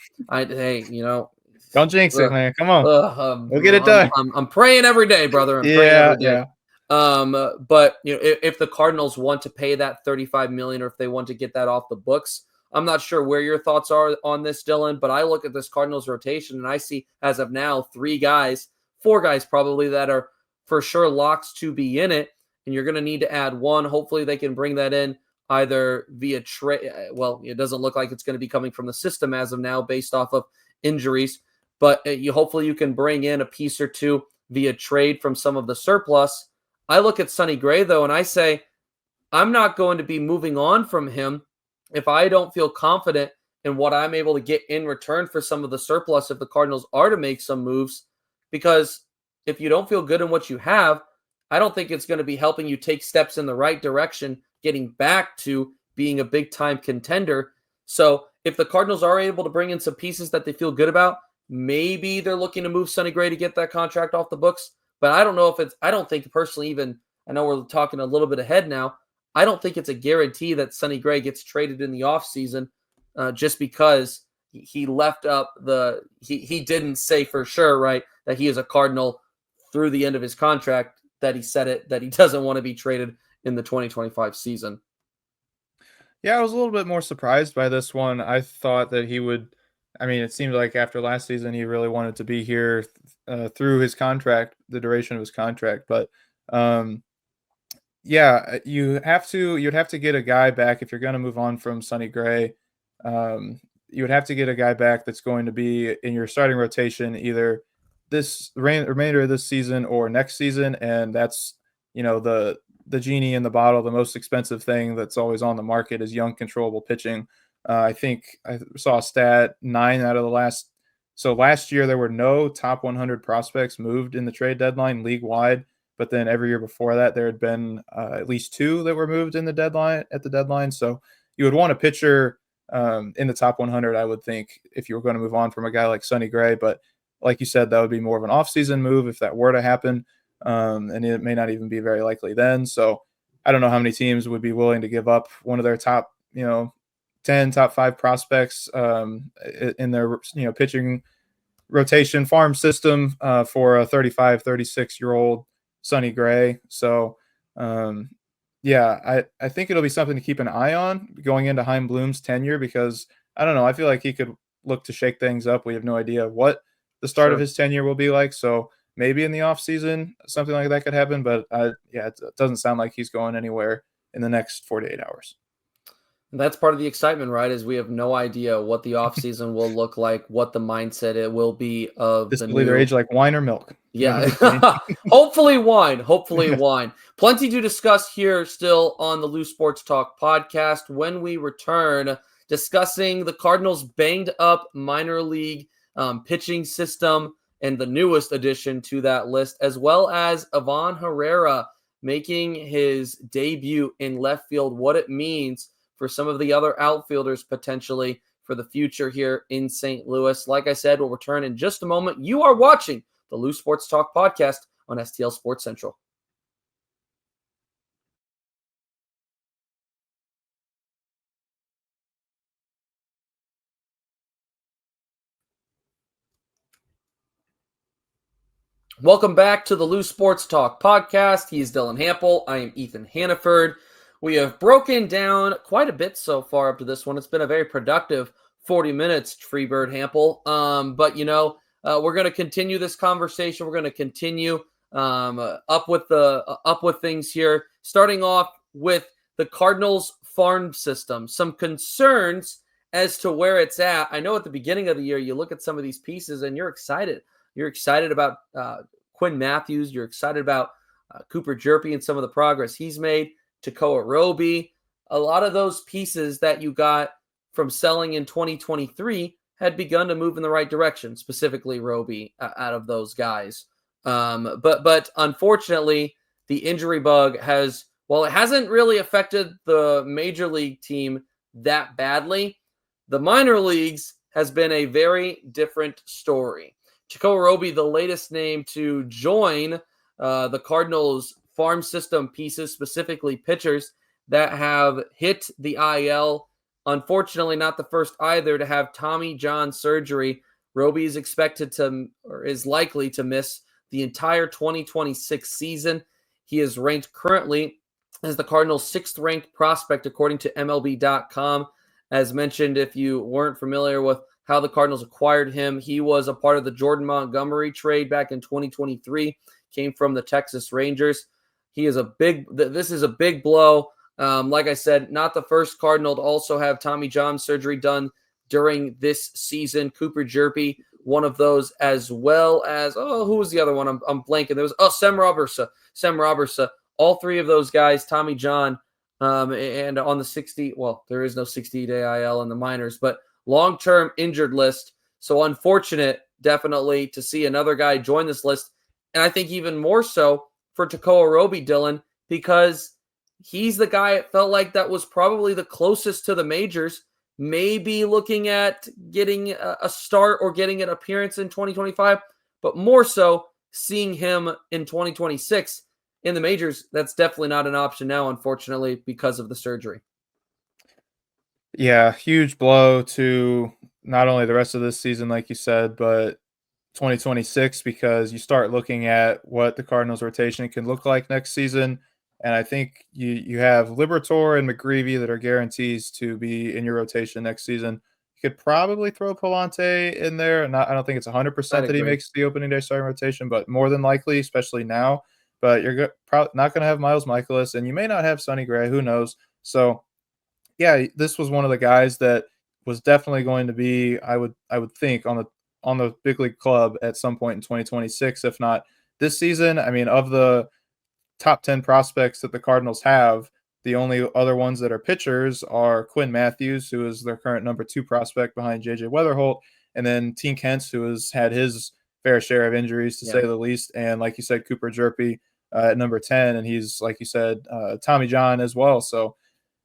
now. Don't jinx it, man. Come on. We'll get it done. I'm praying every day, brother. I'm praying every day. But if the Cardinals want to pay that $35 million, or if they want to get that off the books, I'm not sure where your thoughts are on this, Dylan. But I look at this Cardinals rotation and I see, as of now, 4 guys probably that are for sure locks to be in it, and you're going to need to add one. Hopefully they can bring that in either via trade. Well, it doesn't look like it's going to be coming from the system as of now based off of injuries, but hopefully you can bring in a piece or two via trade from some of the surplus. I look at Sonny Gray, though, and I say I'm not going to be moving on from him if I don't feel confident in what I'm able to get in return for some of the surplus if the Cardinals are to make some moves, because if you don't feel good in what you have, I don't think it's going to be helping you take steps in the right direction, getting back to being a big-time contender. So if the Cardinals are able to bring in some pieces that they feel good about, maybe they're looking to move Sonny Gray to get that contract off the books. But I don't know if I don't think personally even, I know we're talking a little bit ahead now, I don't think it's a guarantee that Sonny Gray gets traded in the offseason just because he left up he didn't say for sure, right, that he is a Cardinal through the end of his contract, that he said it, that he doesn't want to be traded in the 2025 season. Yeah, I was a little bit more surprised by this one. I thought that he would. I mean, it seemed like after last season, he really wanted to be here through his contract, the duration of his contract. But yeah, you'd have to get a guy back if you're going to move on from Sonny Gray. You would have to get a guy back that's going to be in your starting rotation either this remainder of this season or next season, and that's the genie in the bottle. The most expensive thing that's always on the market is young, controllable pitching. I think I saw a stat: 9 out of the last. So last year there were no top 100 prospects moved in the trade deadline league wide, but then every year before that there had been at least 2 that were moved in the deadline. So you would want a pitcher in the top 100, I would think, if you were going to move on from a guy like Sonny Gray. But like you said, that would be more of an offseason move if that were to happen. And it may not even be very likely then. So I don't know how many teams would be willing to give up one of their top, 10, top 5 prospects in their, pitching rotation farm system for a 35, 36-year-old Sonny Gray. So, yeah, I think it'll be something to keep an eye on going into Chaim Bloom's tenure, because I don't know. I feel like he could look to shake things up. We have no idea what the start of his tenure will be like. So maybe in the offseason, something like that could happen. But yeah, it doesn't sound like he's going anywhere in the next 48 hours. That's part of the excitement, right? Is we have no idea what the offseason will look like, what the mindset it will be of this will either age like wine or milk. Yeah. Hopefully wine. Hopefully wine. Plenty to discuss here still on the Loose Sports Talk podcast when we return, discussing the Cardinals' banged up minor league pitching system and the newest addition to that list, as well as Ivan Herrera making his debut in left field, what it means for some of the other outfielders potentially for the future here in St. Louis. Like I said, we'll return in just a moment. You are watching the Loose Sports Talk podcast on STL Sports Central. Welcome back to the Loose Sports Talk podcast. He is Dylan Hampel. I am Ethan Hannaford. We have broken down quite a bit so far up to this one. It's been a very productive 40 minutes, Freebird Hampel. But we're going to continue this conversation. We're going to continue up with things here, starting off with the Cardinals farm system. Some concerns as to where it's at. I know at the beginning of the year, you look at some of these pieces and you're excited. You're excited about Quinn Matthews. You're excited about Cooper Jerpy and some of the progress he's made. Tekoa Roby. A lot of those pieces that you got from selling in 2023 had begun to move in the right direction, specifically Roby out of those guys. But unfortunately, the injury bug has, well, it hasn't really affected the major league team that badly. The minor leagues has been a very different story. Tekoa Roby, the latest name to join the Cardinals farm system pieces, specifically pitchers that have hit the IL. Unfortunately, not the first either to have Tommy John surgery. Roby is expected to, or is likely to miss the entire 2026 season. He is ranked currently as the Cardinals' 6th ranked prospect, according to MLB.com. As mentioned, if you weren't familiar with how the Cardinals acquired him, he was a part of the Jordan Montgomery trade back in 2023, came from the Texas Rangers. This is a big blow. Like I said, not the first Cardinal to also have Tommy John surgery done during this season. Cooper Jerpy, one of those, as well as, who was the other one? I'm blanking. There was, Sem Robertson. All three of those guys, Tommy John, and on the 60, well, there is no 60-day IL in the minors, but long-term injured list. So unfortunate, definitely, to see another guy join this list. And I think even more so for Tekoa Roby, Dylan, because he's the guy, it felt like, that was probably the closest to the majors, maybe looking at getting a start or getting an appearance in 2025, but more so seeing him in 2026 in the majors. That's definitely not an option now, unfortunately, because of the surgery. Yeah, huge blow to not only the rest of this season, like you said, but 2026, because you start looking at what the Cardinals rotation can look like next season. And I think you have Liberatore and McGreevy that are guarantees to be in your rotation next season. You could probably throw Palante in there. I don't think it's 100% that he makes the opening day starting rotation, but more than likely, especially now. But you're not going to have Miles Michaelis, and you may not have Sonny Gray. Who knows? So, yeah, this was one of the guys that was definitely going to be, I would think, on the big league club at some point in 2026, if not this season. I mean, of the top 10 prospects that the Cardinals have, the only other ones that are pitchers are Quinn Matthews, who is their current number 2 prospect behind JJ Weatherholt, and then Tink Hence, who has had his fair share of injuries, to say the least. And like you said, Cooper Jerpy at number 10, and he's, like you said, Tommy John as well. So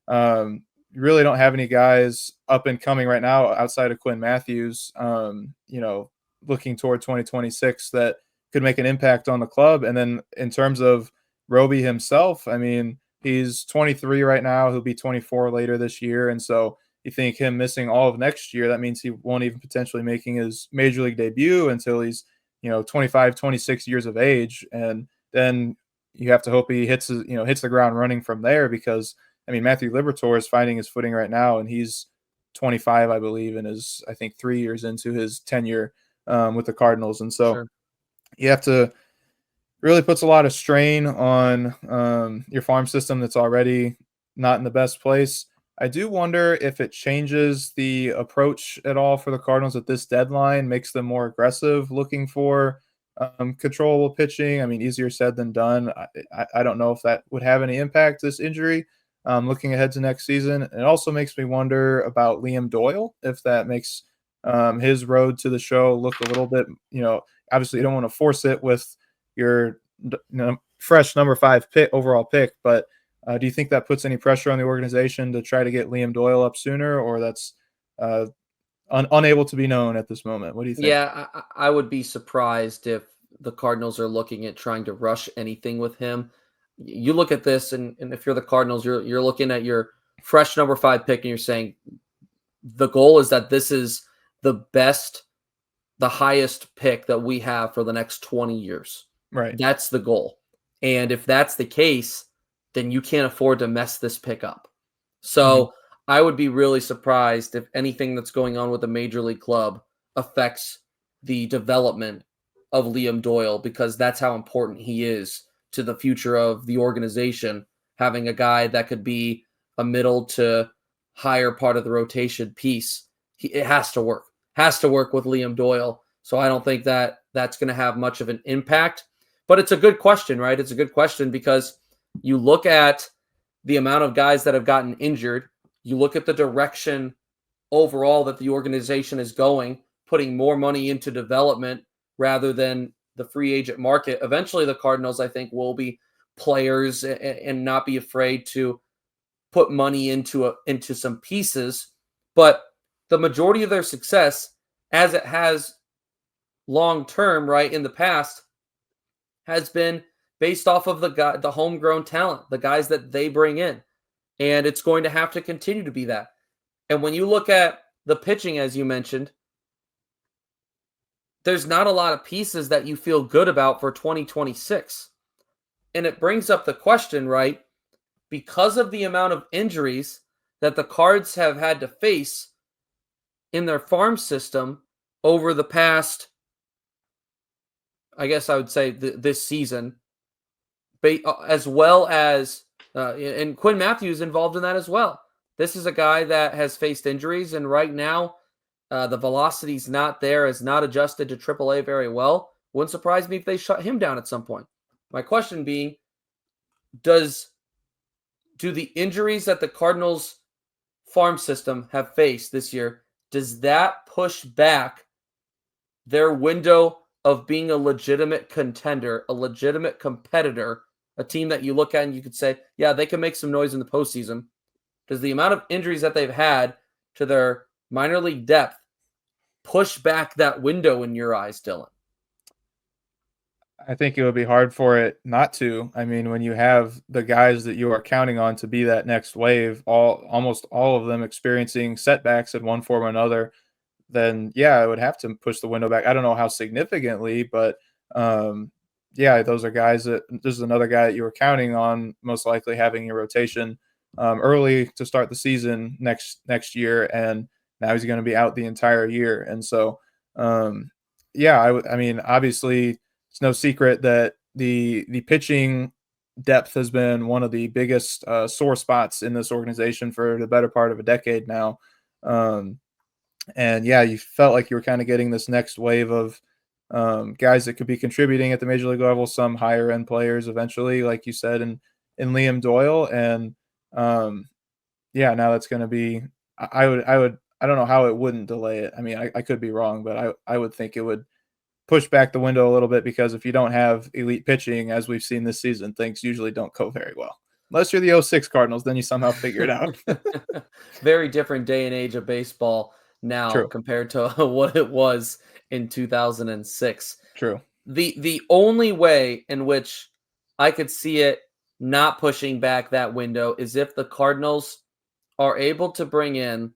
you really don't have any guys up and coming right now outside of Quinn Matthews, looking toward 2026 that could make an impact on the club. And then in terms of Roby himself, I mean, he's 23 right now. He'll be 24 later this year. And so you think him missing all of next year, that means he won't even potentially making his major league debut until he's, 25, 26 years of age. And then you have to hope he hits the ground running from there, because I mean, Matthew Liberatore is finding his footing right now, and he's 25, I believe, and is, I think, 3 years into his tenure with the Cardinals. And so you have to really puts a lot of strain on your farm system that's already not in the best place. I do wonder if it changes the approach at all for the Cardinals at this deadline, makes them more aggressive, looking for controllable pitching. I mean, easier said than done. I don't know if that would have any impact, this injury. Looking ahead to next season. It also makes me wonder about Liam Doyle, if that makes his road to the show look a little bit, obviously you don't want to force it with your fresh number 5 overall pick, but do you think that puts any pressure on the organization to try to get Liam Doyle up sooner, or that's unable to be known at this moment? What do you think? Yeah, I would be surprised if the Cardinals are looking at trying to rush anything with him. You look at this, and if you're the Cardinals, you're looking at your fresh number 5 pick, and you're saying the goal is that this is the highest pick that we have for the next 20 years. Right. That's the goal. And if that's the case, then you can't afford to mess this pick up. So I would be really surprised if anything that's going on with the major league club affects the development of Liam Doyle, because that's how important he is to the future of the organization, having a guy that could be a middle to higher part of the rotation piece. It has to work. Has to work with Liam Doyle. So I don't think that that's going to have much of an impact. But it's a good question, right? It's a good question because you look at the amount of guys that have gotten injured. You look at the direction overall that the organization is going, putting more money into development rather than the free agent market. Eventually, the Cardinals, I think, will be players and not be afraid to put money into some pieces. But the majority of their success, as it has long term, right, in the past, has been based off of the homegrown talent, the guys that they bring in. And it's going to have to continue to be that. And when you look at the pitching, as you mentioned, there's not a lot of pieces that you feel good about for 2026. And it brings up the question, right? Because of the amount of injuries that the Cards have had to face in their farm system over the past, I guess I would say this season, as well as, and Quinn Matthews involved in that as well. This is a guy that has faced injuries, and right now, the velocity's not there, is not adjusted to AAA very well. Wouldn't surprise me if they shut him down at some point. My question being, do the injuries that the Cardinals farm system have faced this year, does that push back their window of being a legitimate contender, a legitimate competitor, a team that you look at and you could say, yeah, they can make some noise in the postseason? Does the amount of injuries that they've had to their minor league depth push back that window in your eyes, Dylan? I think it would be hard for it not to. I mean, when you have the guys that you are counting on to be that next wave, almost all of them experiencing setbacks in one form or another, then yeah, I would have to push the window back. I don't know how significantly, but yeah, those are guys that this is another guy that you were counting on most likely having your rotation early to start the season next year, and now he's going to be out the entire year. And so, yeah, I mean, obviously, it's no secret that the pitching depth has been one of the biggest sore spots in this organization for the better part of a decade now. And yeah, you felt like you were kind of getting this next wave of guys that could be contributing at the major league level, some higher end players eventually, like you said, in Liam Doyle. And yeah, now that's going to be, I don't know how it wouldn't delay it. I mean, I could be wrong, but I would think it would push back the window a little bit because if you don't have elite pitching, as we've seen this season, things usually don't go very well. Unless you're the '06 Cardinals, then you somehow figure it out. Very different day and age of baseball now True, compared to what it was in 2006. true. The only way in which I could see it not pushing back that window is if the Cardinals are able to bring in,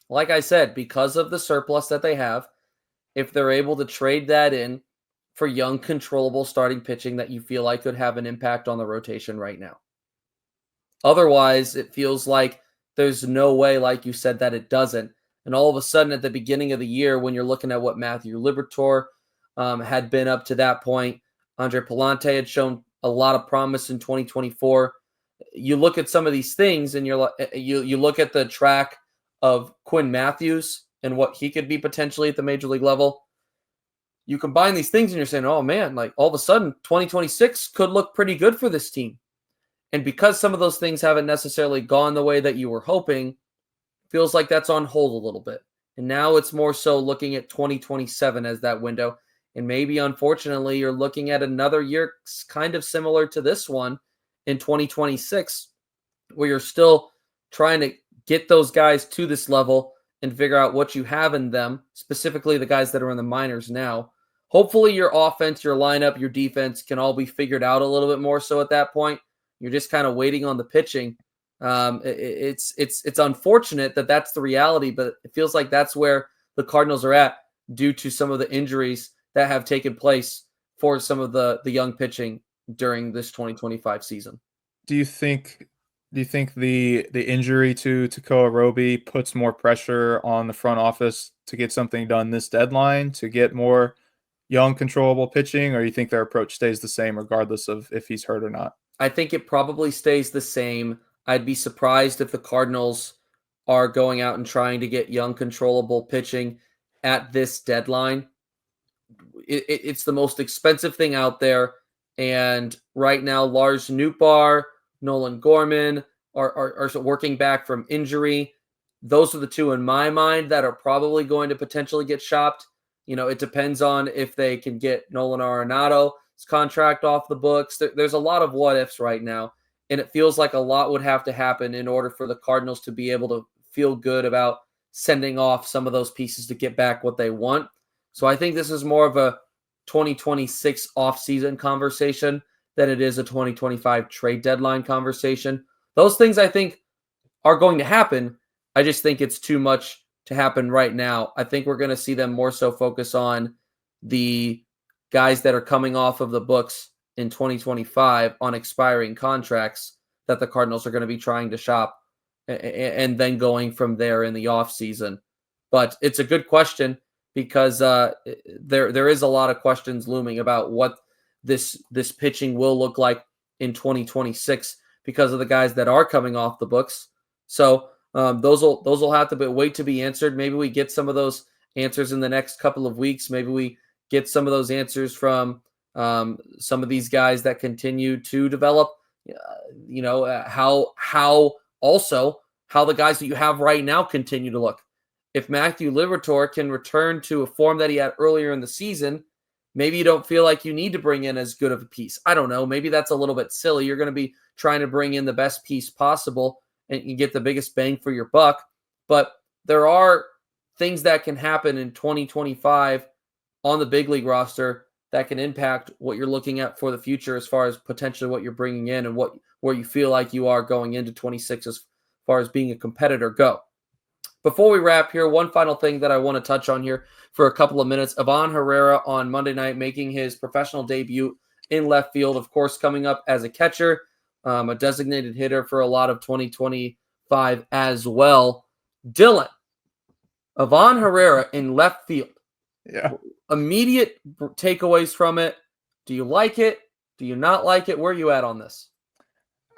like I said, because of the surplus that they have, if they're able to trade that in for young, controllable starting pitching that you feel like could have an impact on the rotation right now. Otherwise, it feels like there's no way, like you said, that it doesn't. And all of a sudden, at the beginning of the year, when you're looking at what Matthew Liberatore had been up to that point, Andre Palante had shown a lot of promise in 2024. You look at some of these things, and you look at the track of Quinn Matthews and what he could be potentially at the major league level. You combine these things, and you're saying, "Oh man, like all of a sudden, 2026 could look pretty good for this team." And because some of those things haven't necessarily gone the way that you were hoping, feels like that's on hold a little bit. And now it's more so looking at 2027 as that window. And maybe, unfortunately, you're looking at another year kind of similar to this one in 2026, where you're still trying to get those guys to this level and figure out what you have in them, specifically the guys that are in the minors now. Hopefully your offense, your lineup, your defense can all be figured out a little bit more so at that point. You're just kind of waiting on the pitching. It's unfortunate that that's the reality, but it feels like that's where the Cardinals are at due to some of the injuries that have taken place for some of the young pitching during this 2025 season. Do you think the injury to Tekoa Roby puts more pressure on the front office to get something done this deadline, to get more young, controllable pitching, or you think their approach stays the same regardless of if he's hurt or not? I think it probably stays the same. I'd be surprised if the Cardinals are going out and trying to get young, controllable pitching at this deadline. It's the most expensive thing out there. And right now, Lars Nootbaar, Nolan Gorman are working back from injury. Those are the two in my mind that are probably going to potentially get shopped. It depends on if they can get Nolan Arenado's contract off the books. There's a lot of what ifs right now. And it feels like a lot would have to happen in order for the Cardinals to be able to feel good about sending off some of those pieces to get back what they want. So I think this is more of a 2026 offseason conversation than it is a 2025 trade deadline conversation. Those things I think are going to happen. I just think it's too much to happen right now. I think we're going to see them more so focus on the guys that are coming off of the books in 2025 on expiring contracts that the Cardinals are going to be trying to shop and then going from there in the offseason. But it's a good question because there is a lot of questions looming about what this pitching will look like in 2026 because of the guys that are coming off the books. So those will have to wait to be answered. Maybe we get some of those answers in the next couple of weeks. Maybe we get some of those answers from some of these guys that continue to develop. How the guys that you have right now continue to look. If Matthew Liberatore can return to a form that he had earlier in the season, maybe you don't feel like you need to bring in as good of a piece. I don't know. Maybe that's a little bit silly. You're going to be trying to bring in the best piece possible and you get the biggest bang for your buck. But there are things that can happen in 2025 on the big league roster that can impact what you're looking at for the future as far as potentially what you're bringing in and where you feel like you are going into 26 as far as being a competitor go. Before we wrap here, one final thing that I want to touch on here for a couple of minutes. Ivan Herrera on Monday night making his professional debut in left field, of course, coming up as a catcher, a designated hitter for a lot of 2025 as well. Dylan, Ivan Herrera in left field. Yeah. Immediate takeaways from it. Do you like it? Do you not like it? Where are you at on this?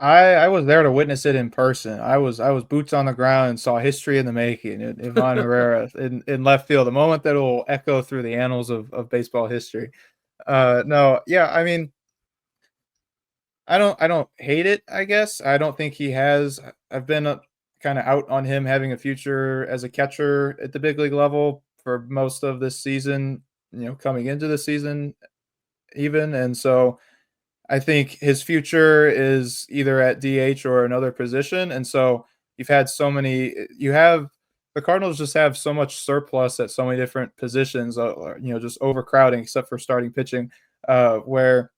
I was there to witness it in person. I was boots on the ground and saw history in the making. Ivan Herrera in left field, a moment that will echo through the annals of baseball history. No, yeah, I mean, I don't hate it. I guess I don't think he has. I've been kind of out on him having a future as a catcher at the big league level for most of this season. Coming into the season, even, and so I think his future is either at DH or another position. And so the Cardinals just have so much surplus at so many different positions, just overcrowding except for starting pitching, where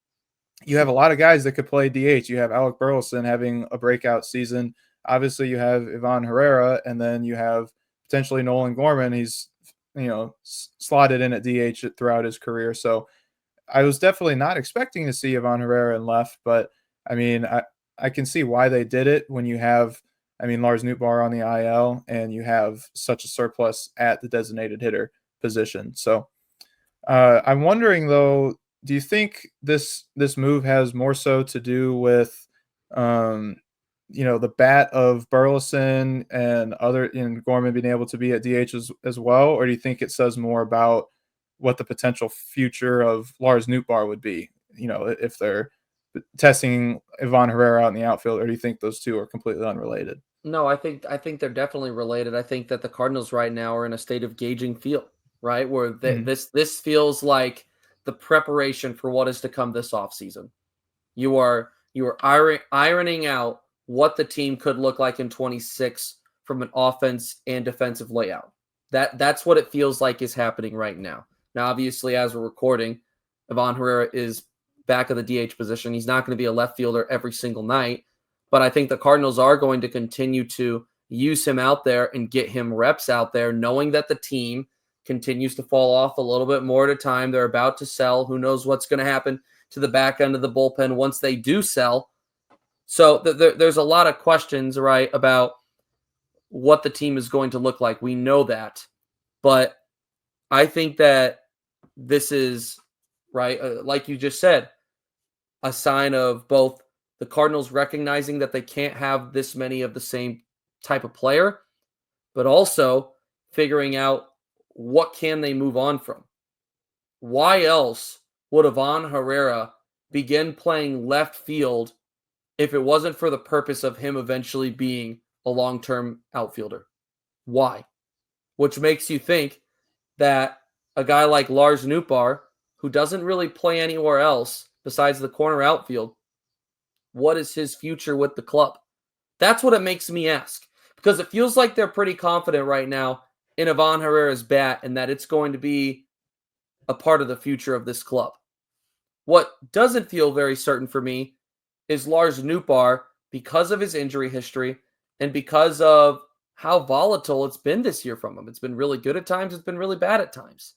you have a lot of guys that could play DH. You have Alec Burleson having a breakout season. Obviously you have Ivan Herrera, and then you have potentially Nolan Gorman. He's, slotted in at DH throughout his career. So I was definitely not expecting to see Ivan Herrera in left, but I mean, I can see why they did it when you have, Lars Nootbaar on the IL and you have such a surplus at the designated hitter position. So I'm wondering though, do you think this move has more so to do with, the bat of Burleson and Gorman being able to be at DH as well? Or do you think it says more about what the potential future of Lars Nootbaar would be, if they're testing Ivan Herrera out in the outfield, or do you think those two are completely unrelated? No, I think they're definitely related. I think that the Cardinals right now are in a state of gauging feel, right? Where this feels like the preparation for what is to come this offseason. You are ironing out what the team could look like in 26 from an offense and defensive layout. That's what it feels like is happening right now. Now, obviously, as we're recording, Ivan Herrera is back at the DH position. He's not going to be a left fielder every single night, but I think the Cardinals are going to continue to use him out there and get him reps out there, knowing that the team continues to fall off a little bit more at a time. They're about to sell. Who knows what's going to happen to the back end of the bullpen once they do sell. So there's a lot of questions, right, about what the team is going to look like. We know that, but I think that this is, right, like you just said, a sign of both the Cardinals recognizing that they can't have this many of the same type of player, but also figuring out what can they move on from. Why else would Ivan Herrera begin playing left field if it wasn't for the purpose of him eventually being a long-term outfielder? Why? Which makes you think that a guy like Lars Nootbaar, who doesn't really play anywhere else besides the corner outfield, what is his future with the club? That's what it makes me ask, because it feels like they're pretty confident right now in Ivan Herrera's bat and that it's going to be a part of the future of this club. What doesn't feel very certain for me is Lars Nootbaar, because of his injury history and because of how volatile it's been this year from him. It's been really good at times. It's been really bad at times.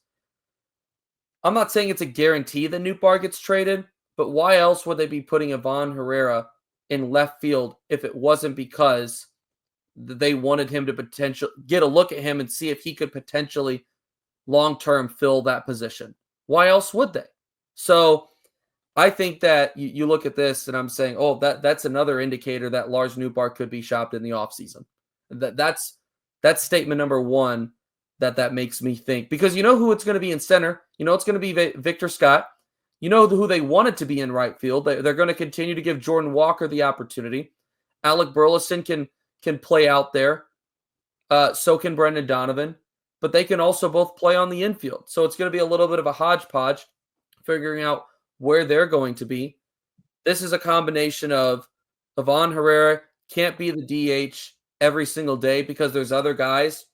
I'm not saying it's a guarantee that Nootbaar gets traded, but why else would they be putting Ivan Herrera in left field if it wasn't because they wanted him to potentially get a look at him and see if he could potentially long-term fill that position? Why else would they? So I think that you look at this and I'm saying, oh, that's another indicator that Lars Nootbaar could be shopped in the offseason. That's statement number one that makes me think, because you know who it's going to be in center. You know it's going to be Victor Scott. You know who they wanted to be in right field. They're going to continue to give Jordan Walker the opportunity. Alec Burleson can play out there. So can Brendan Donovan. But they can also both play on the infield. So it's going to be a little bit of a hodgepodge figuring out where they're going to be. This is a combination of Ivan Herrera can't be the DH every single day because there's other guys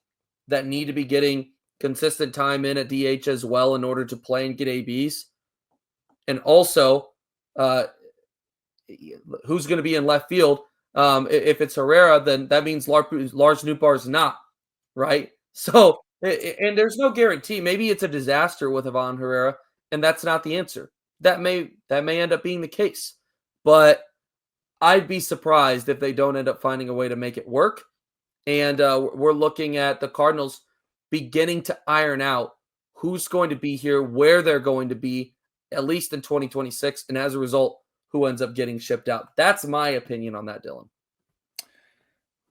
that need to be getting consistent time in at DH as well in order to play and get ABs. And also, who's going to be in left field? If it's Herrera, then that means Lars Nootbaar is not, right? So, and there's no guarantee. Maybe it's a disaster with Ivan Herrera, and that's not the answer. That may end up being the case. But I'd be surprised if they don't end up finding a way to make it work. And we're looking at the Cardinals beginning to iron out who's going to be here, where they're going to be, at least in 2026. And as a result, who ends up getting shipped out. That's my opinion on that, Dylan.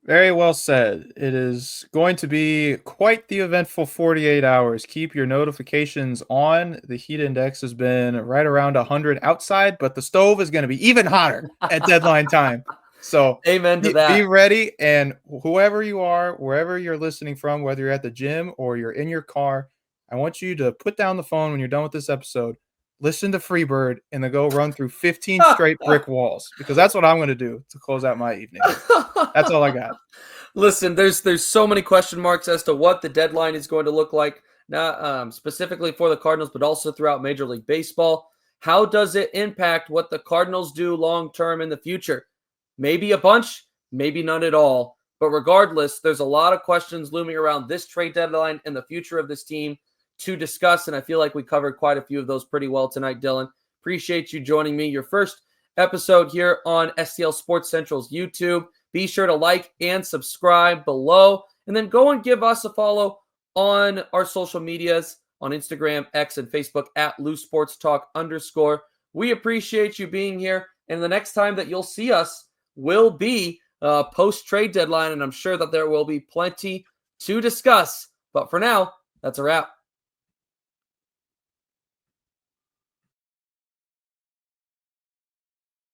Very well said. It is going to be quite the eventful 48 hours. Keep your notifications on. The heat index has been right around 100 outside, but the stove is going to be even hotter at deadline time. So amen to that. Be ready. And whoever you are, wherever you're listening from, whether you're at the gym or you're in your car, I want you to put down the phone when you're done with this episode, listen to Freebird, and then go run through 15 straight brick walls, because that's what I'm going to do to close out my evening. That's all I got. Listen, there's so many question marks as to what the deadline is going to look like, not specifically for the Cardinals, but also throughout Major League Baseball. How does it impact what the Cardinals do long-term in the future? Maybe a bunch, maybe none at all. But regardless, there's a lot of questions looming around this trade deadline and the future of this team to discuss, and I feel like we covered quite a few of those pretty well tonight, Dylan. Appreciate you joining me. Your first episode here on STL Sports Central's YouTube. Be sure to like and subscribe below, and then go and give us a follow on our social medias on Instagram, X, and Facebook at LouSportsTalk_. We appreciate you being here, and the next time that you'll see us will be post-trade deadline, and I'm sure that there will be plenty to discuss. But for now, that's a wrap.